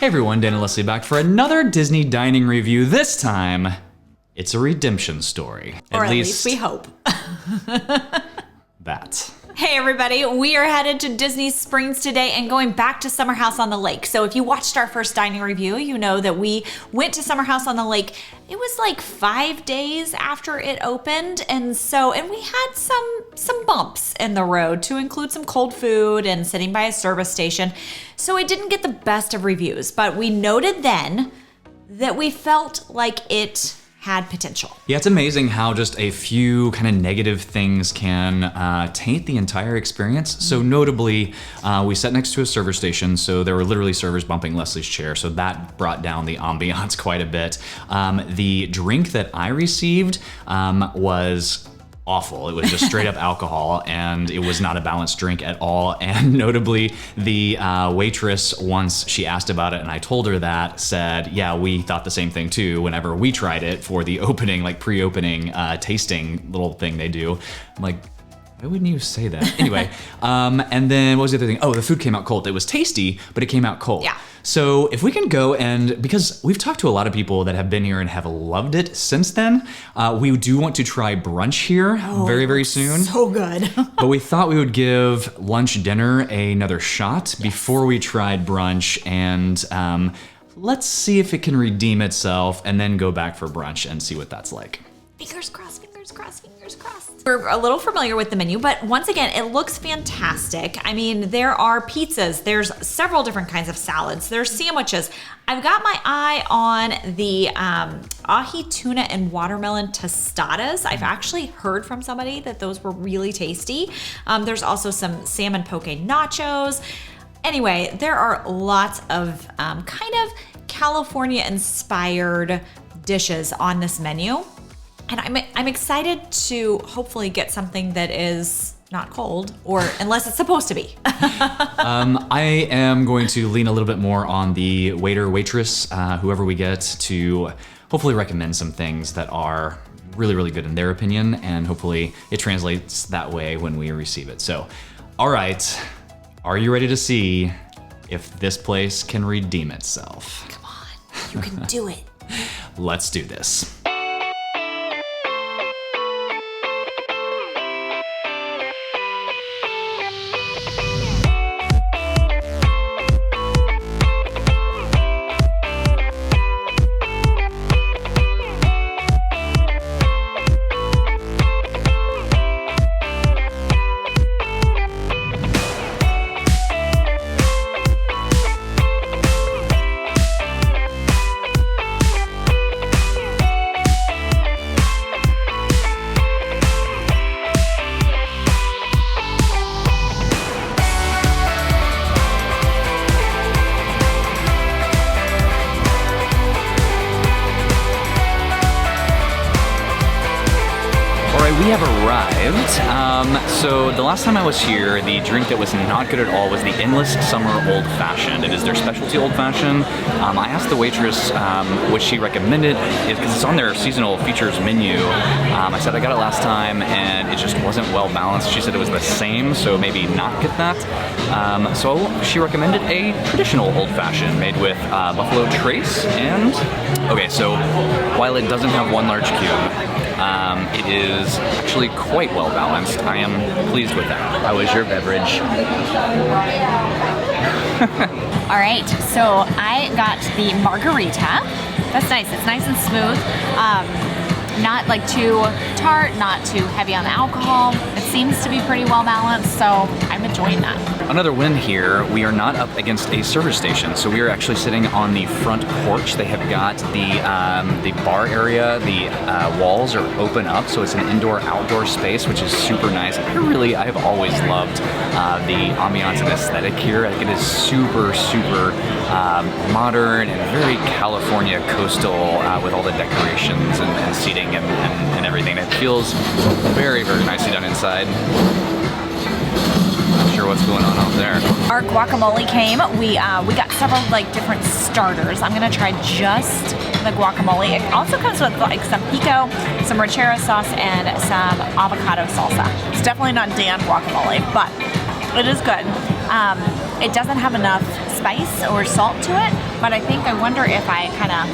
Hey everyone, Dan and Leslie back for another Disney dining review. This time, it's a redemption story. Or at least we hope. That. Hey everybody, we are headed to Disney Springs today and going back to Summer House on the Lake. So if you watched our first dining review, you know that we went to Summer House on the Lake. It was like 5 days after it opened. And we had some bumps in the road, to include some cold food and sitting by a service station. So it didn't get the best of reviews, but we noted then that we felt like it had potential. Yeah, it's amazing how just a few kind of negative things can taint the entire experience. So notably, we sat next to a server station, so there were literally servers bumping Leslie's chair, so that brought down the ambiance quite a bit. The drink that I received was awful. It was just straight up alcohol, and it was not a balanced drink at all. And notably, the waitress, once she asked about it and I told her that, said, yeah, we thought the same thing too whenever we tried it for the opening, like pre-opening tasting little thing they do. I'm like, why wouldn't you say that? Anyway, and then what was the other thing? Oh, the food came out cold. It was tasty, but it came out cold. Yeah. So if we can go and, because we've talked to a lot of people that have been here and have loved it since then, we do want to try brunch here very, very soon. So good. But we thought we would give lunch dinner another shot before we tried brunch, and let's see if it can redeem itself and then go back for brunch and see what that's like. Fingers crossed, fingers crossed, fingers crossed. We're a little familiar with the menu, but once again, it looks fantastic. I mean, there are pizzas, there's several different kinds of salads, there's sandwiches. I've got my eye on the ahi tuna and watermelon tostadas. I've actually heard from somebody that those were really tasty. There's also some salmon poke nachos. Anyway, there are lots of kind of California-inspired dishes on this menu. And I'm excited to hopefully get something that is not cold, or unless it's supposed to be. I am going to lean a little bit more on the waiter, waitress, whoever we get, to hopefully recommend some things that are really, really good in their opinion, and hopefully it translates that way when we receive it. So, all right, are you ready to see if this place can redeem itself? Come on, you can do it. Let's do this. We have arrived. So the last time I was here, the drink that was not good at all was the Endless Summer Old Fashioned. It is their specialty old fashioned. I asked the waitress what she recommended, because it's on their seasonal features menu. I said I got it last time and it just wasn't well balanced. She said it was the same, so maybe not get that. So she recommended a traditional old fashioned made with Buffalo Trace and... Okay, so while it doesn't have one large cube, it is actually quite well balanced. I am pleased with that. How is your beverage? All right, so I got the margarita. That's nice. It's nice and smooth. Not like too tart, not too heavy on the alcohol. It seems to be pretty well balanced, so I'm enjoying that. Another win here, we are not up against a service station, so we are actually sitting on the front porch. They have got the bar area, the walls are open up, so it's an indoor-outdoor space, which is super nice. I have always loved the ambiance and aesthetic here. I think it is super, super modern and very California coastal with all the decorations and seating and everything. It feels very, very nicely done inside. Not sure what's going on out there. Our guacamole came. We got several like different starters. I'm gonna try just the guacamole. It also comes with like some pico, some ranchero sauce, and some avocado salsa. It's definitely not Dan guacamole, but it is good. It doesn't have enough spice or salt to it, but I think I wonder if I kind of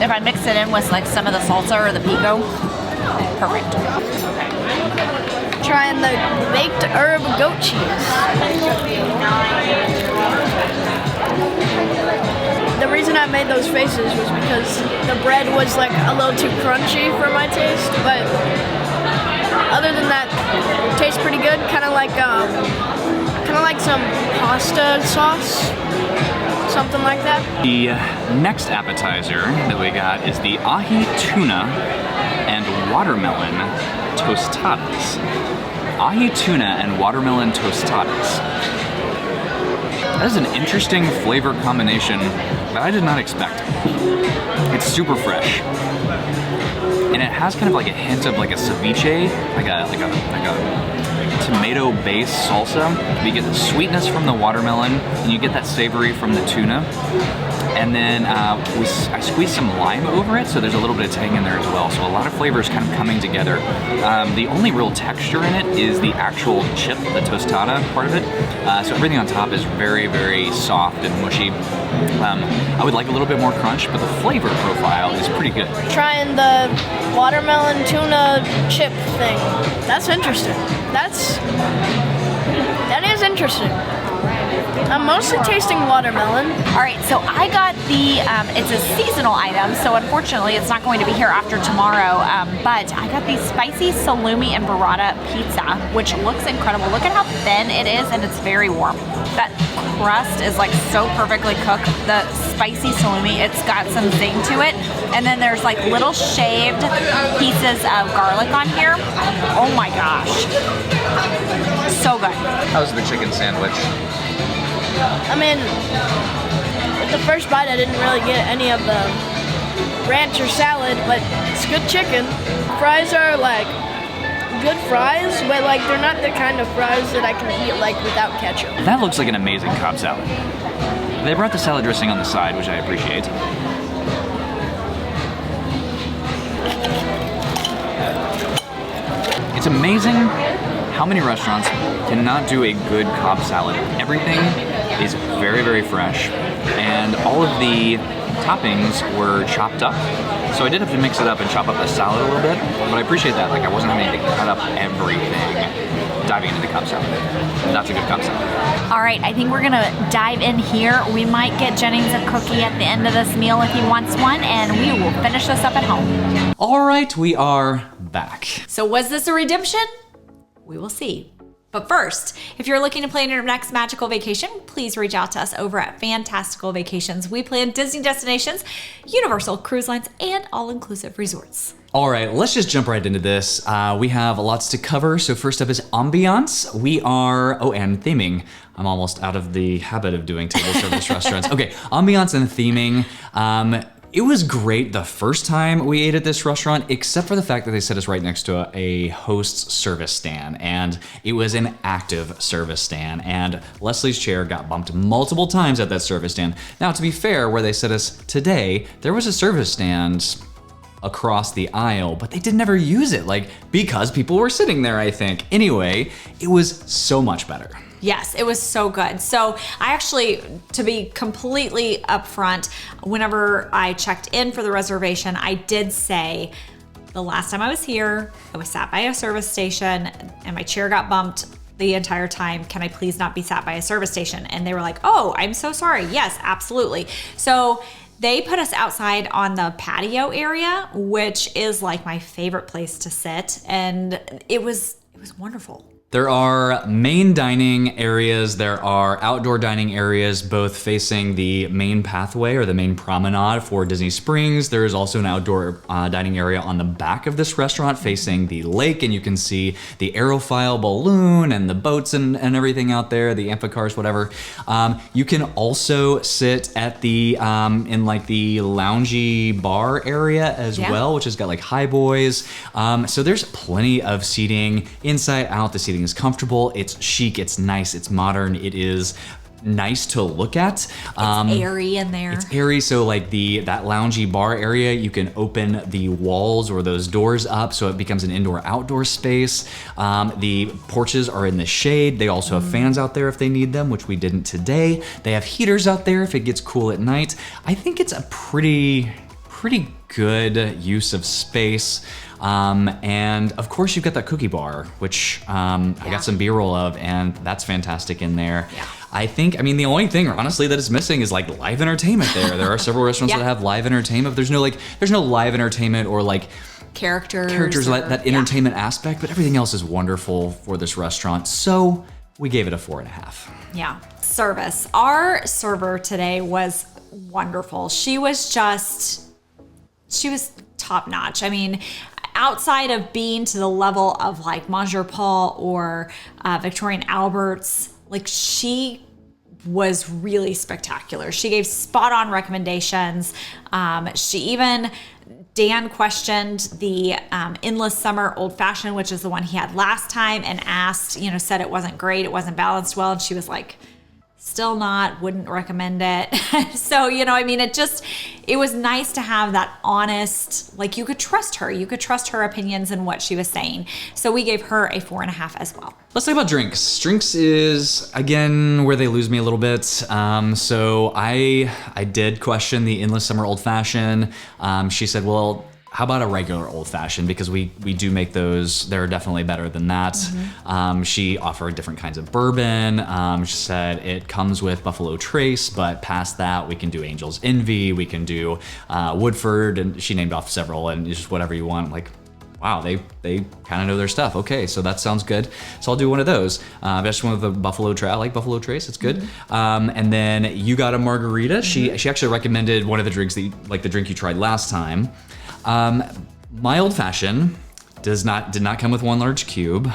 if I mix it in with like some of the salsa or the pico. Perfect. Trying the baked herb goat cheese. The reason I made those faces was because the bread was like a little too crunchy for my taste, but other than that, it tastes pretty good. Kind of like some pasta sauce, something like that. The next appetizer that we got is the ahi tuna and watermelon tostadas. Ahi tuna and watermelon tostadas. That is an interesting flavor combination that I did not expect. It's super fresh. And it has kind of like a hint of like a ceviche, like a tomato-based salsa. You get the sweetness from the watermelon, and you get that savory from the tuna. And then I squeezed some lime over it, so there's a little bit of tang in there as well. So a lot of flavors kind of coming together. The only real texture in it is the actual chip, the tostada part of it. So everything on top is very, very soft and mushy. I would like a little bit more crunch, but the flavor profile is pretty good. Trying the watermelon tuna chip thing. That's interesting. That is interesting. I'm mostly tasting watermelon. All right, so I got the, it's a seasonal item, so unfortunately it's not going to be here after tomorrow, but I got the spicy salumi and burrata pizza, which looks incredible. Look at how thin it is, and it's very warm. That crust is like so perfectly cooked. The spicy salumi, it's got some zing to it, and then there's like little shaved pieces of garlic on here. Oh my gosh. So good. How's the chicken sandwich? I mean, with the first bite I didn't really get any of the ranch or salad, but it's good chicken. Fries are like good fries, but like they're not the kind of fries that I can eat like without ketchup. That looks like an amazing Cobb salad. They brought the salad dressing on the side, which I appreciate. It's amazing how many restaurants cannot do a good Cobb salad. Everything is very, very fresh, and all of the toppings were chopped up. So I did have to mix it up and chop up the salad a little bit, but I appreciate that. Like I wasn't having to cut up everything diving into the Cobb salad. That's a good Cobb salad. All right, I think we're gonna dive in here. We might get Jennings a cookie at the end of this meal if he wants one, and we will finish this up at home. All right, we are back. So was this a redemption? We will see. But first, if you're looking to plan your next magical vacation, please reach out to us over at Fantastical Vacations. We plan Disney destinations, Universal cruise lines, and all-inclusive resorts. All right, let's just jump right into this. We have lots to cover. So first up is ambiance. And theming. I'm almost out of the habit of doing table service restaurants. Okay, ambiance and theming. It was great the first time we ate at this restaurant, except for the fact that they set us right next to a host's service stand, and it was an active service stand, and Leslie's chair got bumped multiple times at that service stand. Now, to be fair, where they set us today, there was a service stand across the aisle, but they did never use it, like, because people were sitting there, I think. Anyway, it was so much better. Yes, it was so good. So I actually, to be completely upfront, whenever I checked in for the reservation, I did say the last time I was here, I was sat by a service station and my chair got bumped the entire time. Can I please not be sat by a service station? And they were like, oh, I'm so sorry. Yes, absolutely. So they put us outside on the patio area, which is like my favorite place to sit. And it was wonderful. There are main dining areas, there are outdoor dining areas, both facing the main pathway or the main promenade for Disney Springs. There is also an outdoor dining area on the back of this restaurant facing the lake, and you can see the aerofoil balloon and the boats and everything out there, the amphicars, whatever. You can also sit at the, in like the loungy bar area as well, which has got like high boys. So there's plenty of seating inside out. The seating is comfortable, it's chic, it's nice, it's modern, it is nice to look at. It's airy in there. It's airy, so like that loungy bar area, you can open the walls or those doors up so it becomes an indoor-outdoor space. The porches are in the shade. They also have fans out there if they need them, which we didn't today. They have heaters out there if it gets cool at night. I think it's a pretty good use of space. And of course you've got that cookie bar, which I got some B-roll of, and that's fantastic in there. Yeah. I mean, the only thing honestly that is missing is like live entertainment there. There are several restaurants that have live entertainment. There's no live entertainment or like characters that entertainment aspect, but everything else is wonderful for this restaurant. So we gave it a 4.5. Yeah. Service. Our server today was wonderful. She was top notch. I mean, outside of being to the level of like Monsieur Paul or Victorian Albert's, like she was really spectacular. She gave spot on recommendations. Dan questioned the Endless Summer Old Fashioned, which is the one he had last time, and asked, said it wasn't great, it wasn't balanced well. And she was like, still not, wouldn't recommend it. So, I mean, it was nice to have that honest, like you could trust her opinions and what she was saying. So we gave her a 4.5 as well. Let's talk about drinks. Drinks is, again, where they lose me a little bit. So I did question the Endless Summer Old Fashioned. She said, well, how about a regular old fashioned? Because we do make those. They're definitely better than that. She offered different kinds of bourbon. She said it comes with Buffalo Trace, but past that, we can do Angel's Envy. We can do Woodford, and she named off several, and just whatever you want. Like, wow, they kind of know their stuff. Okay, so that sounds good. So I'll do one of those. I just went with the Buffalo Trace. I like Buffalo Trace. It's good. And then you got a margarita. She actually recommended one of the drinks like the drink you tried last time. My old fashioned did not come with one large cube.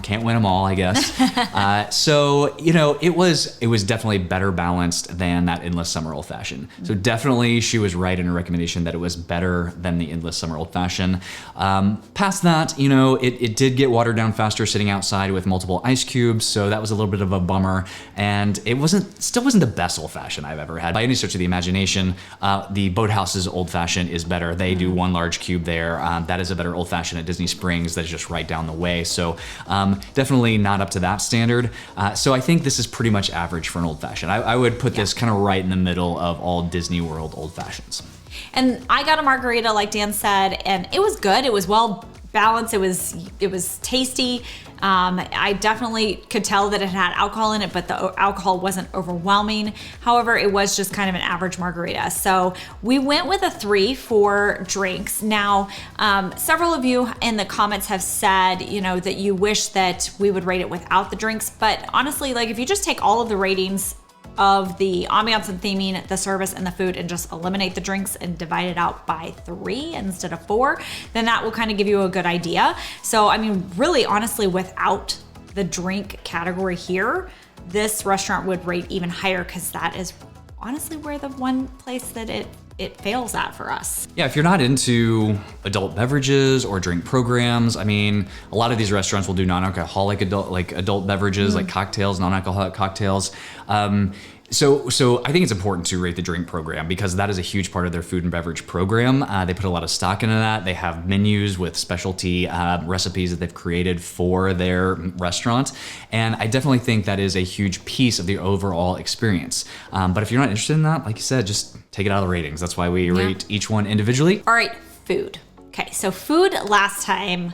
Can't win them all, I guess. So it was definitely better balanced than that Endless Summer Old Fashioned. So definitely she was right in her recommendation that it was better than the Endless Summer Old Fashioned. Past that, it did get watered down faster sitting outside with multiple ice cubes, so that was a little bit of a bummer. And it still wasn't the best old fashioned I've ever had by any stretch of the imagination. The Boathouse's Old Fashioned is better. They do one large cube there. That is a better old fashioned at Disney Springs that's just right down the way. So definitely not up to that standard. So I think this is pretty much average for an old fashioned. I would put this kind of right in the middle of all Disney World old fashions. And I got a margarita, like Dan said, and it was good. It was well balanced. It was tasty. I definitely could tell that it had alcohol in it, but the alcohol wasn't overwhelming. However, it was just kind of an average margarita. So we went with a 3 for drinks. Now, several of you in the comments have said, that you wish that we would rate it without the drinks. But honestly, like if you just take all of the ratings of the ambiance and theming, the service, and the food, and just eliminate the drinks and divide it out by 3 instead of 4, then that will kind of give you a good idea. So, I mean, really, honestly, without the drink category here, this restaurant would rate even higher because that is honestly where the one place that it fails at for us. Yeah, if you're not into adult beverages or drink programs, I mean, a lot of these restaurants will do non-alcoholic adult beverages, like cocktails, non-alcoholic cocktails. So I think it's important to rate the drink program because that is a huge part of their food and beverage program. They put a lot of stock into that. They have menus with specialty recipes that they've created for their restaurant. And I definitely think that is a huge piece of the overall experience. But if you're not interested in that, like you said, just take it out of the ratings. That's why we rate each one individually. All right, food. Okay, so food last time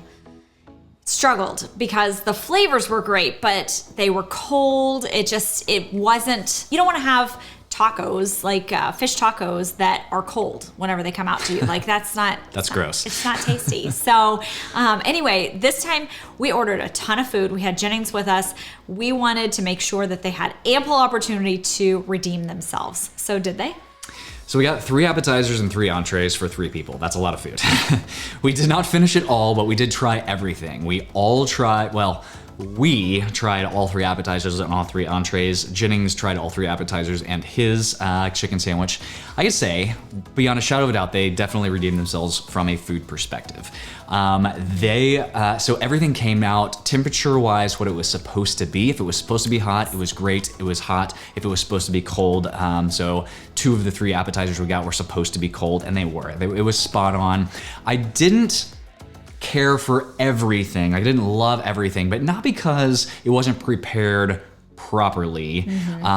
struggled because the flavors were great, but they were cold. It wasn't, you don't want to have tacos, like fish tacos that are cold whenever they come out to you. Like that's gross. It's not tasty. So anyway, this time we ordered a ton of food. We had Jennings with us. We wanted to make sure that they had ample opportunity to redeem themselves. So did they? So we got 3 appetizers and 3 entrees for 3 people. That's a lot of food. We did not finish it all, but we did try everything. We all tried, well, We tried all 3 appetizers and all 3 entrees. Jennings tried all 3 appetizers and his chicken sandwich. I can say, beyond a shadow of a doubt, they definitely redeemed themselves from a food perspective. So everything came out temperature-wise what it was supposed to be. If it was supposed to be hot, it was great. It was hot. If it was supposed to be cold, so 2 of the 3 appetizers we got were supposed to be cold, and they were. It was spot on. I didn't care for everything. I didn't love everything, but not because it wasn't prepared properly,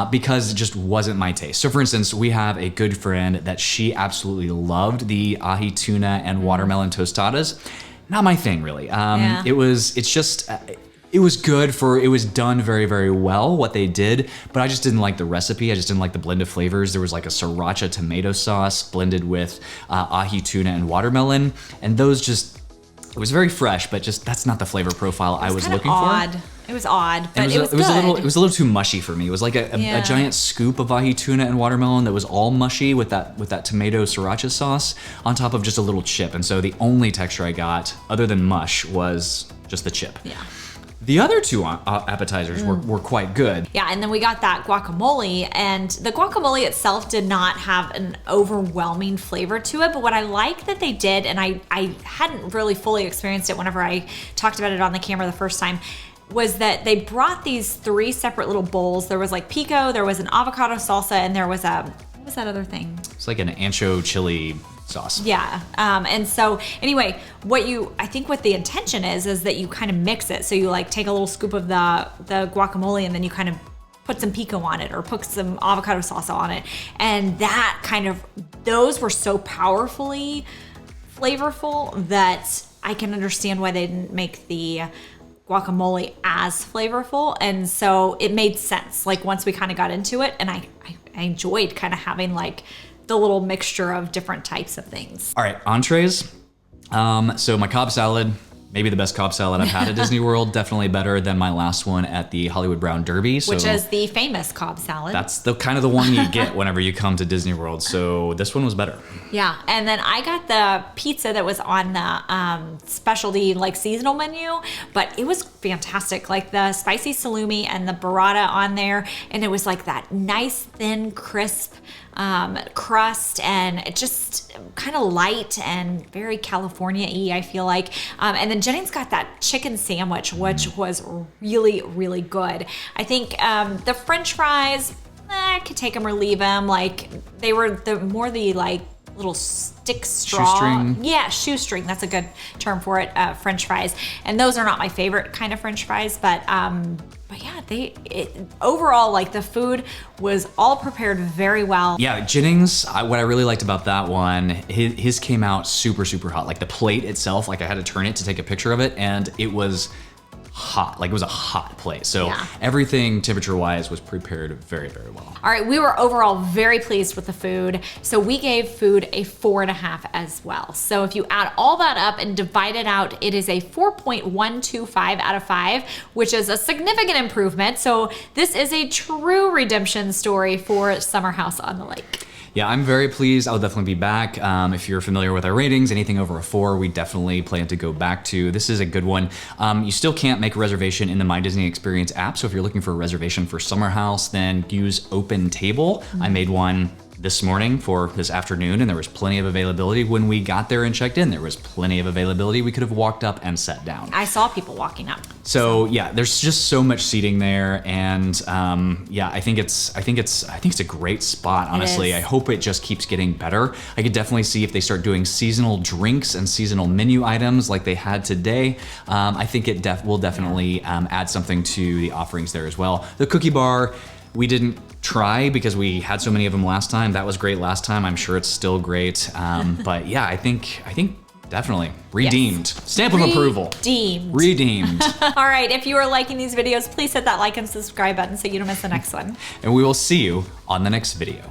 because it just wasn't my taste. So for instance, we have a good friend that she absolutely loved the ahi tuna and watermelon tostadas. Not my thing, really. It was good it was done very, very well, what they did, but I just didn't like the recipe. I just didn't like the blend of flavors. There was like a sriracha tomato sauce blended with ahi tuna and watermelon, and those just, it was very fresh, but just that's not the flavor profile I was looking for. It was odd, but it was a little too mushy for me. It was like a giant scoop of ahi tuna and watermelon that was all mushy with that tomato sriracha sauce on top of just a little chip. And so the only texture I got, other than mush, was just the chip. Yeah. The other 2 appetizers were quite good. Yeah, and then we got that guacamole, and the guacamole itself did not have an overwhelming flavor to it, but what I like that they did, and I hadn't really fully experienced it whenever I talked about it on the camera the first time, was that they brought these 3 separate little bowls. There was like pico, there was an avocado salsa, and there was what was that other thing? It's like an ancho chili sauce. Yeah. And so anyway, I think what the intention is that you kind of mix it. So you like take a little scoop of the guacamole and then you kind of put some pico on it or put some avocado salsa on it. And those were so powerfully flavorful that I can understand why they didn't make the guacamole as flavorful. And so it made sense. Like once we kind of got into it, and I enjoyed kind of having like the little mixture of different types of things. All right, entrees. So my Cobb salad, maybe the best Cobb salad I've had at Disney World. Definitely better than my last one at the Hollywood Brown Derby. Which is the famous Cobb salad. That's the kind of the one you get whenever you come to Disney World. So this one was better. Yeah, and then I got the pizza that was on the specialty like seasonal menu, but it was fantastic. Like the spicy salumi and the burrata on there, and it was like that nice thin crisp crust, and it just kind of light and very California-y, I feel like. And then Jennings got that chicken sandwich, which was really, really good. I think the French fries, I could take them or leave them. Like they were the like little stick straw. Shoestring. Yeah, shoestring. That's a good term for it. French fries, and those are not my favorite kind of French fries, but yeah, overall, like the food was all prepared very well. Yeah, Jennings, what I really liked about that one, his came out super, super hot. Like the plate itself, like I had to turn it to take a picture of it, and it was hot. Like it was a hot plate. So everything temperature-wise was prepared very, very well. All right, we were overall very pleased with the food. So we gave food a 4.5 as well. So if you add all that up and divide it out, it is a 4.125 out of 5, which is a significant improvement. So this is a true redemption story for Summer House on the Lake. Yeah, I'm very pleased. I'll definitely be back. If you're familiar with our ratings, anything over a 4, we definitely plan to go back to. This is a good one. You still can't make a reservation in the My Disney Experience app, so if you're looking for a reservation for Summer House, then use Open Table. I made one this morning for this afternoon, and there was plenty of availability. When we got there and checked in, there was plenty of availability. We could have walked up and sat down. I saw people walking up. So yeah, there's just so much seating there, and yeah, I think it's a great spot. Honestly, I hope it just keeps getting better. I could definitely see if they start doing seasonal drinks and seasonal menu items like they had today. I think it will definitely add something to the offerings there as well. The cookie bar, we didn't try because we had so many of them last time. That was great last time. I'm sure it's still great. But yeah, I think definitely redeemed. Stamp of approval. Redeemed. All right, if you are liking these videos, please hit that like and subscribe button so you don't miss the next one. And we will see you on the next video.